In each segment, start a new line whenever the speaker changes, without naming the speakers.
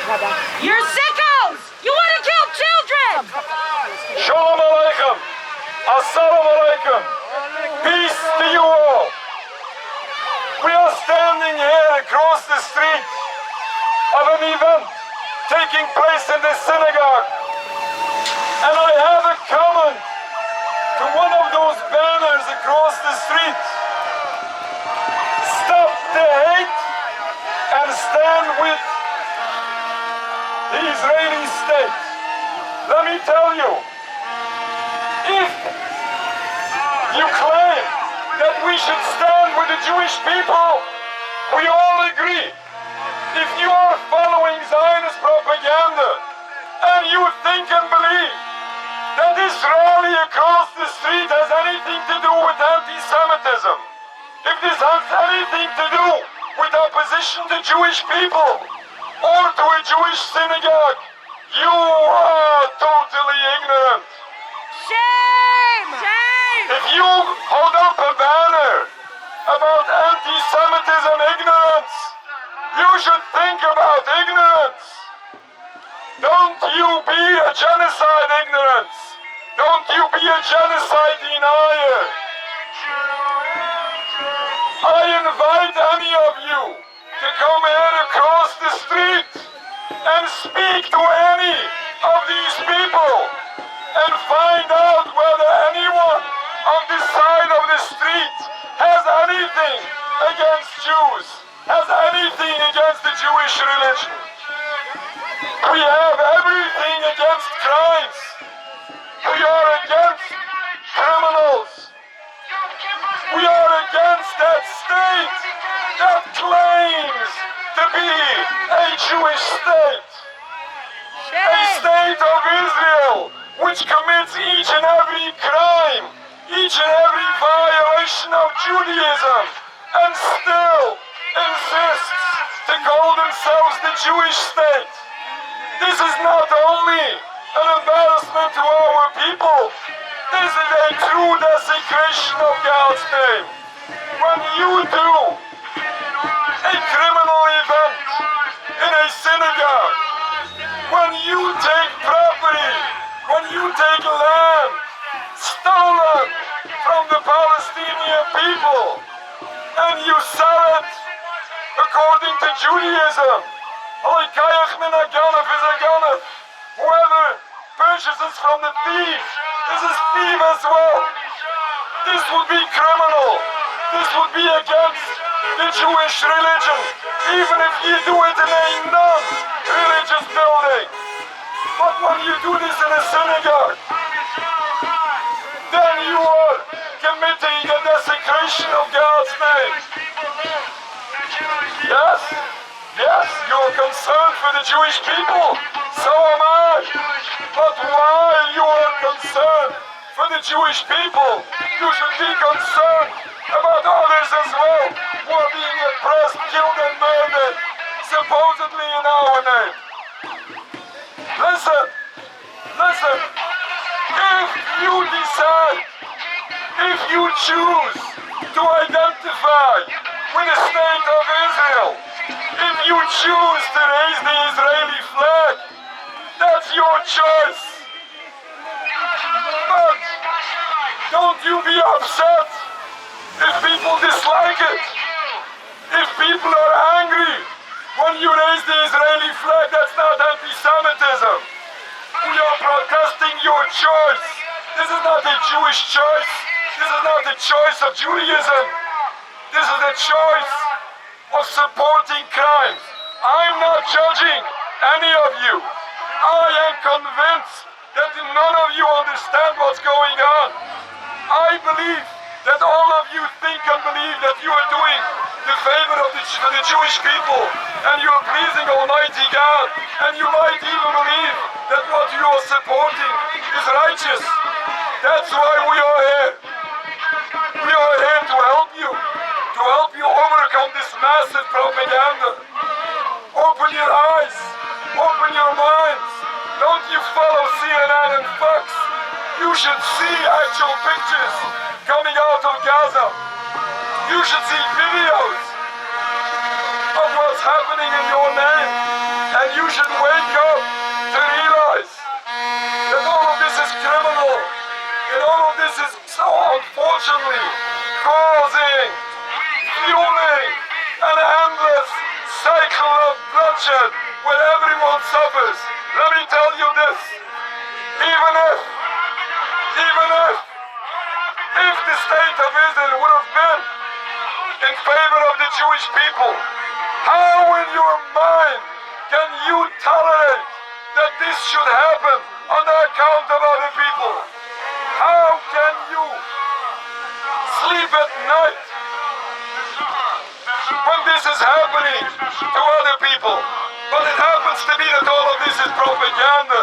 You're sickos! You want to kill children!
Shalom Aleichem! Assalamu Alaikum! Peace to you all! We are standing here across the street of an event taking place in this synagogue. And I have a comment to one of those banners across the street. Stop the hate and stand with the Israeli state. Let me tell you, if you claim that we should stand with the Jewish people, we all agree. If you are following Zionist propaganda and you think and believe that this rally across the street has anything to do with anti-Semitism, if this has anything to do with opposition to Jewish people or to a Jewish synagogue, you are totally ignorant.
Shame! Shame!
If you hold up a banner about anti-Semitism ignorance, you should think about ignorance. Don't you be a genocide ignorance. Don't you be a genocide denier. I invite any of you to come here across the street and speak to any of these people and find out whether anyone on this side of the street has anything against Jews, has anything against the Jewish religion. We have everything against crimes. We are against criminals. We are against that state that claims to be a Jewish state. A state of Israel which commits each and every crime, each and every violation of Judaism, and still insists to call themselves the Jewish state. This is not only an embarrassment to our people, this is a true desecration of God's name. When you do a criminal event in a synagogue, when you take property, when you take land stolen from the Palestinian people, and you sell it according to Judaism, whoever purchases from the thief is a thief as well. This would be criminal. This would be against the Jewish religion, even if you do it in a non-religious building. But when you do this in a synagogue, then you are committing a desecration of God's name. Yes, you're concerned for the Jewish people. So am I. But while you are concerned for the Jewish people, you should be concerned about others as well who are being oppressed, killed, and murdered, supposedly in our name. Listen. If you decide, if you choose to identify with the state of Israel, if you choose to raise the Israeli flag, that's your choice. But don't you be upset if people dislike it. If people are angry when you raise the Israeli flag, that's not anti-Semitism. We are protesting your choice. This is not a Jewish choice. This is not the choice of Judaism. This is the choice of supporting crimes. I'm not judging any of you. I am convinced that none of you understand what's going on. I believe that all of you think and believe that you are doing the favor of the Jewish people and you are pleasing Almighty God, and you might even believe that what you are supporting is righteous. That's why we are here. We are here to help you overcome this massive propaganda. Open your eyes, open your minds. Don't you follow CNN and Fox. You should see actual pictures coming out of Gaza. You should see videos of what's what's happening in your name. And you should wake up to realize that all of this is criminal. And all of this is so unfortunately causing, fueling an endless cycle of bloodshed where everyone suffers. Let me tell you this, even if the state of Israel would have been in favor of the Jewish people, how in your mind can you tolerate that this should happen on the account of other people? How can you sleep at night when this is happening to other people? But it happens to be that all of this is propaganda.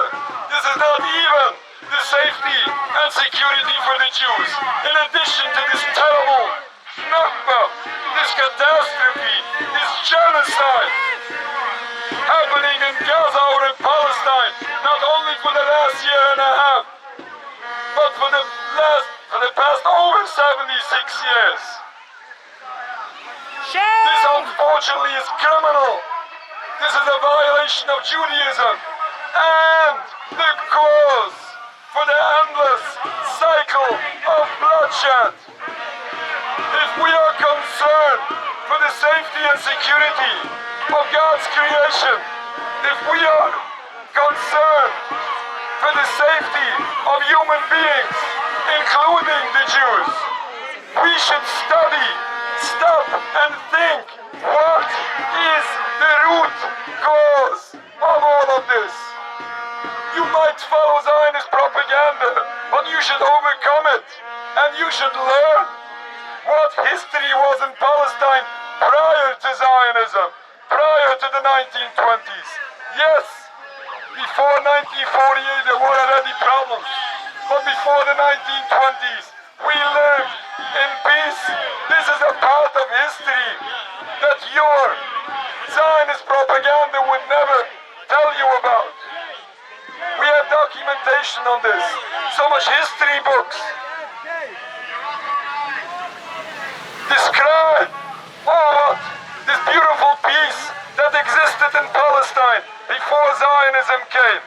This is not even the safety and security for the Jews. In addition to this terrible Nakba, this catastrophe, this genocide happening in Gaza or in Palestine, not only for the last year and a half, but for the past over 76 years. This unfortunately is criminal. This is a violation of Judaism and the cause for the endless cycle of bloodshed. If we are concerned for the safety and security of God's creation, if we are concerned for the safety of human beings, including the Jews, we should study, stop and think, what is the root cause of all of this? You might follow Zionist propaganda, but you should overcome it, and you should learn what history was in Palestine prior to Zionism, prior to the 1920s. Yes, before 1948 there were already problems, but before the 1920s we lived in peace. This is a part of history that your Zionist propaganda would never tell you about. We have documentation on this, so much history books describe this beautiful peace that existed in Palestine before Zionism came.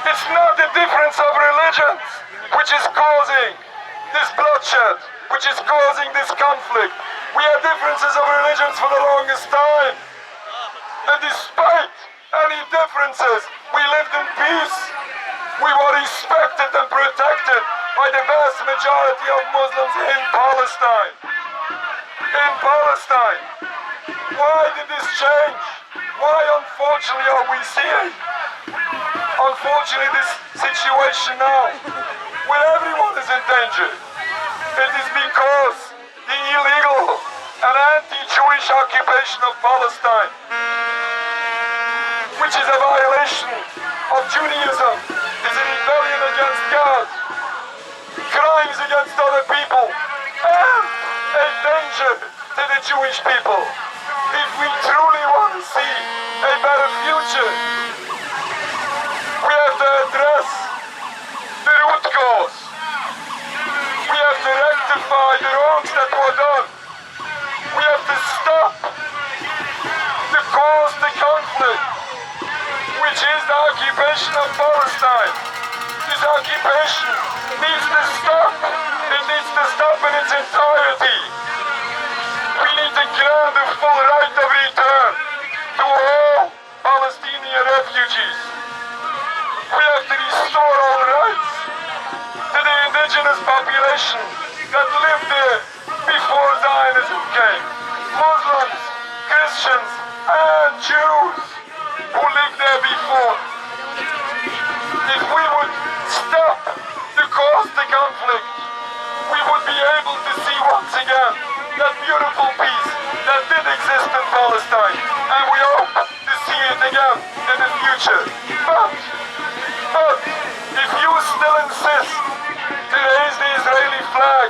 It's not the difference of religions which is causing this bloodshed, which is causing this conflict. We had differences of religions for the longest time, and despite any differences, we lived in peace. We were respected and protected by the vast majority of Muslims in Palestine. In Palestine. Why did this change? Why, unfortunately, are we seeing, unfortunately, this situation now, where everyone is in danger? It is because the illegal and anti-Jewish occupation of Palestine, which is a violation of Judaism, is a rebellion against God, crimes against other people, and a danger to the Jewish people. If we truly want to see a better future, we have to address the root cause. We have to rectify the wrongs that were done. We have to stop the cause, the conflict, which is the occupation of Palestine. This occupation needs to stop. It needs to stop in its entirety. We need to grant the full right of return to all Palestinian refugees. We have to restore all rights to the indigenous population that lived there before Zionism came. Muslims, Christians, and Jews who lived there before. If we would stop the cause, the conflict, we would be able to see once again that beautiful peace that did exist in Palestine, and we hope to see it again in the future. But if you still insist to raise the Israeli flag,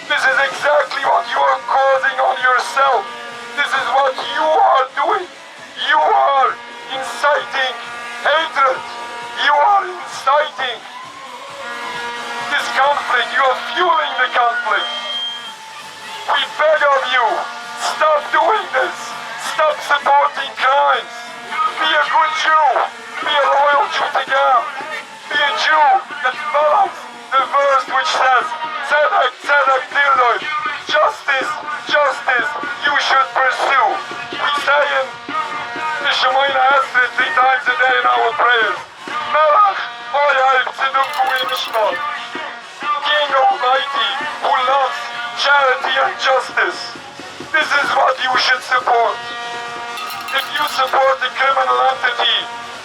this is exactly what you are causing on yourself. This is what you are doing. You are inciting hatred. You are inciting this conflict. You are fueling the conflict. We beg of you, Stop doing this. Stop supporting crimes. Be a good Jew. Be a loyal Jew to God. Be a Jew that follows the verse which says, Tzedek, Tzedek, Tirdoy. Justice, justice, you should pursue. We say in the Shemoyna Esrei 3 times a day in our prayers, Melach, Oyai, Tzeduk, Mishpat. King Almighty, who loves charity and justice. This is what you should support. If you support a criminal entity